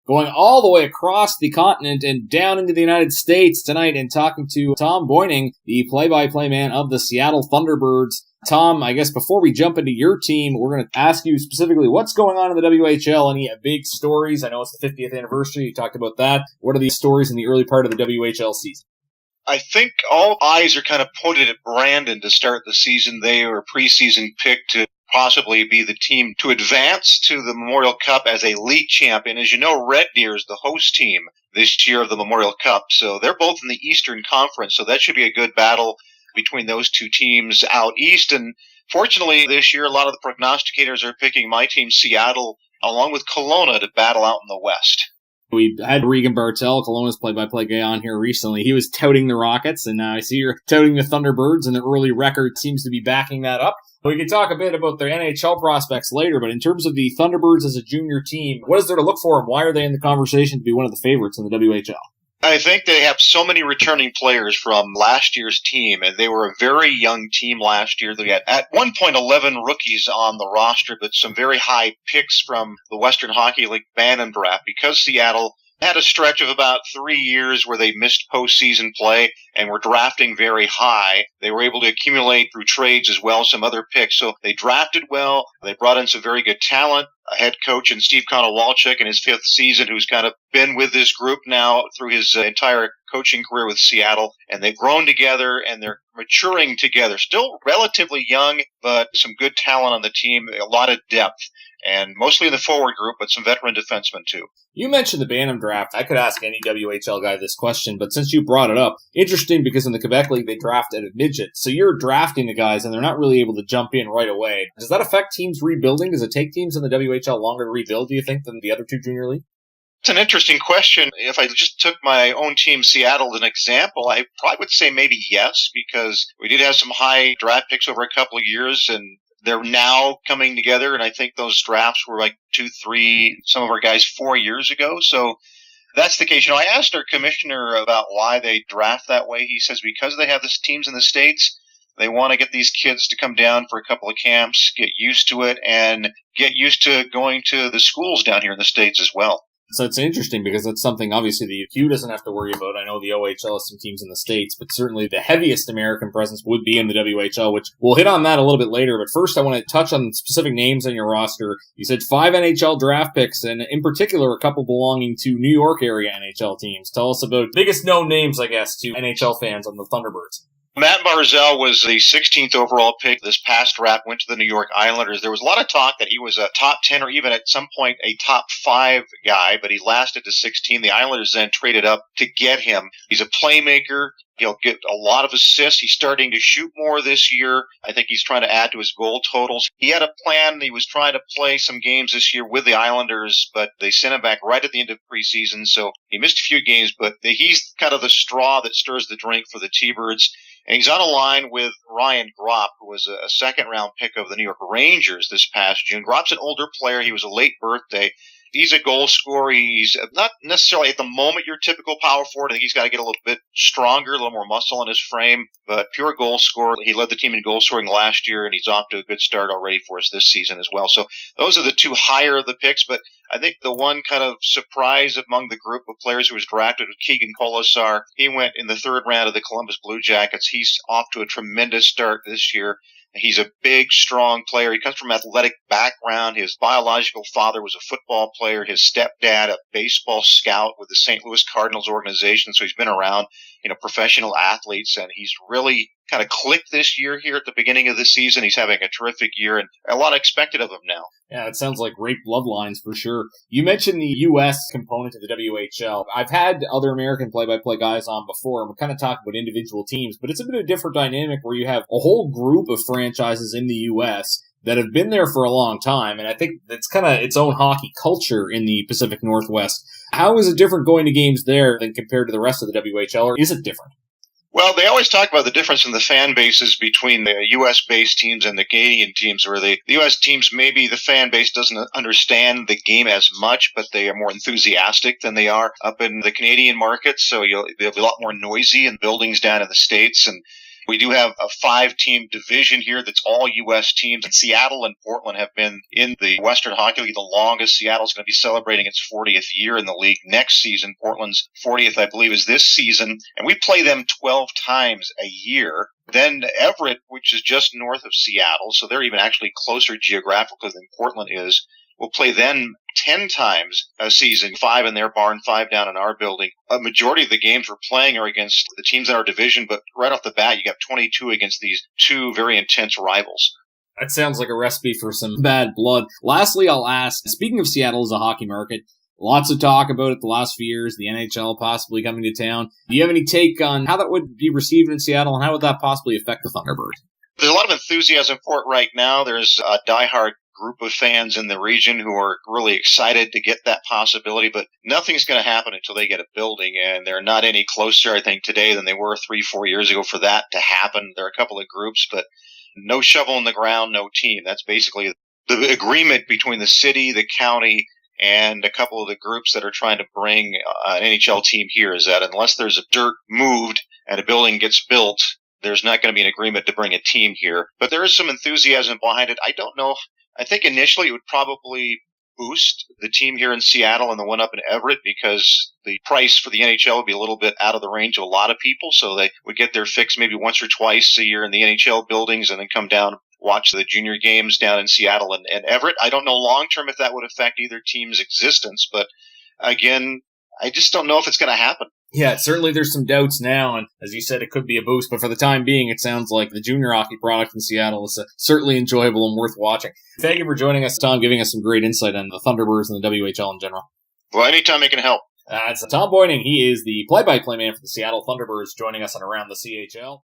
going all the way across the continent and down into the United States tonight and talking to Thom Beuning, the play-by-play man of the Seattle Thunderbirds. Tom, I guess before we jump into your team, we're going to ask you specifically what's going on in the WHL. Any big stories? I know it's the 50th anniversary. You talked about that. What are the stories in the early part of the WHL season? I think all eyes are kind of pointed at Brandon to start the season. They were a preseason pick to possibly be the team to advance to the Memorial Cup as a league champion. As you know, Red Deer is the host team this year of the Memorial Cup. So they're both in the Eastern Conference. So that should be a good battle between those two teams out east. And fortunately, this year, a lot of the prognosticators are picking my team, Seattle, along with Kelowna, to battle out in the West. We had Regan Bartel, Kelowna's play-by-play guy, on here recently. He was touting the Rockets, and now I see you're touting the Thunderbirds, and the early record seems to be backing that up. We can talk a bit about their NHL prospects later, but in terms of the Thunderbirds as a junior team, what is there to look for, and why are they in the conversation to be one of the favorites in the WHL? I think they have so many returning players from last year's team, and they were a very young team last year. They had at one point 11 rookies on the roster, but some very high picks from the Western Hockey League Bantam Draft, because Seattle had a stretch of about 3 years where they missed postseason play and were drafting very high. They were able to accumulate through trades as well some other picks. So they drafted well. They brought in some very good talent. A head coach in Steve Konowalchuk in his 5th season, who's kind of been with this group now through his entire coaching career with Seattle. And they've grown together and they're maturing together. Still relatively young, but some good talent on the team, a lot of depth. And mostly in the forward group, but some veteran defensemen too. You mentioned the Bantam Draft. I could ask any WHL guy this question, but since you brought it up, interesting because in the Quebec League, they draft at a midget. So you're drafting the guys, and they're not really able to jump in right away. Does that affect teams rebuilding? Does it take teams in the WHL longer to rebuild, do you think, than the other two junior league? It's an interesting question. If I just took my own team, Seattle, as an example, I probably would say maybe yes, because we did have some high draft picks over a couple of years, and they're now coming together, and I think those drafts were like 2, 3, some of our guys 4 years ago. So that's the case. You know, I asked our commissioner about why they draft that way. He says because they have these teams in the States, they want to get these kids to come down for a couple of camps, get used to it, and get used to going to the schools down here in the States as well. So it's interesting because that's something obviously the Q doesn't have to worry about. I know the OHL has some teams in the States, but certainly the heaviest American presence would be in the WHL, which we'll hit on that a little bit later. But first, I want to touch on specific names on your roster. You said 5 NHL draft picks, and in particular, a couple belonging to New York area NHL teams. Tell us about biggest known names, I guess, to NHL fans on the Thunderbirds. Matt Barzal was the 16th overall pick this past draft, went to the New York Islanders. There was a lot of talk that he was a top 10 or even at some point a top 5 guy, but he lasted to 16. The Islanders then traded up to get him. He's a playmaker. He'll get a lot of assists. He's starting to shoot more this year. I think he's trying to add to his goal totals. He had a plan. He was trying to play some games this year with the Islanders, but they sent him back right at the end of preseason, so he missed a few games, but he's kind of the straw that stirs the drink for the T-Birds. And he's on a line with Ryan Gropp, who was a second-round pick of the New York Rangers this past June. Gropp's an older player. He was a late birthday. He's a goal scorer. He's not necessarily at the moment your typical power forward. I think he's got to get a little bit stronger, a little more muscle in his frame, but pure goal scorer. He led the team in goal scoring last year, and he's off to a good start already for us this season as well. So those are the two higher of the picks, but I think the one kind of surprise among the group of players who was drafted was Keegan Colasar. He went in the 3rd round of the Columbus Blue Jackets. He's off to a tremendous start this year. He's a big, strong player. He comes from an athletic background. His biological father was a football player. His stepdad, a baseball scout with the St. Louis Cardinals organization. So he's been around, professional athletes, and he's really kind of clicked this year here at the beginning of the season. He's having a terrific year, and a lot expected of him now. Yeah, it sounds like great bloodlines for sure. You mentioned the U.S. component of the WHL. I've had other American play-by-play guys on before, and we kind of talk about individual teams, but it's a bit of a different dynamic where you have a whole group of franchises in the U.S. that have been there for a long time, and I think it's kind of its own hockey culture in the Pacific Northwest. How is it different going to games there than compared to the rest of the WHL, or is it different? Well, they always talk about the difference in the fan bases between the U.S.-based teams and the Canadian teams, where the U.S. teams, maybe the fan base doesn't understand the game as much, but they are more enthusiastic than they are up in the Canadian market. So they'll be a lot more noisy in buildings down in the States. And We do have a 5-team division here that's all U.S. teams. Seattle and Portland have been in the Western Hockey League the longest. Seattle's going to be celebrating its 40th year in the league next season. Portland's 40th, I believe, is this season. And we play them 12 times a year. Then Everett, which is just north of Seattle, so they're even actually closer geographically than Portland is, will play then 10 times a season, 5 in their barn, 5 down in our building. A majority of the games we're playing are against the teams in our division, but right off the bat, you got 22 against these two very intense rivals. That sounds like a recipe for some bad blood. Lastly, I'll ask, speaking of Seattle as a hockey market, lots of talk about it the last few years, the NHL possibly coming to town. Do you have any take on how that would be received in Seattle, and how would that possibly affect the Thunderbirds? There's a lot of enthusiasm for it right now. There's a diehard group of fans in the region who are really excited to get that possibility, but nothing's going to happen until they get a building, and they're not any closer, I think, today than they were 3-4 years ago for that to happen. There are a couple of groups, but no shovel in the ground, no team. That's basically the agreement between the city, the county, and a couple of the groups that are trying to bring an NHL team here, is that unless there's a dirt moved and a building gets built, there's not going to be an agreement to bring a team here. But there is some enthusiasm behind it. I don't know. I think initially it would probably boost the team here in Seattle and the one up in Everett, because the price for the NHL would be a little bit out of the range of a lot of people. So they would get their fix maybe once or twice a year in the NHL buildings and then come down, watch the junior games down in Seattle and Everett. I don't know long term if that would affect either team's existence, but again, I just don't know if it's going to happen. Yeah, certainly there's some doubts now, and as you said, it could be a boost, but for the time being, it sounds like the junior hockey product in Seattle is certainly enjoyable and worth watching. Thank you for joining us, Tom, giving us some great insight on the Thunderbirds and the WHL in general. Well, anytime I can help. That's Thom Beuning. He is the play-by-play man for the Seattle Thunderbirds, joining us on Around the CHL.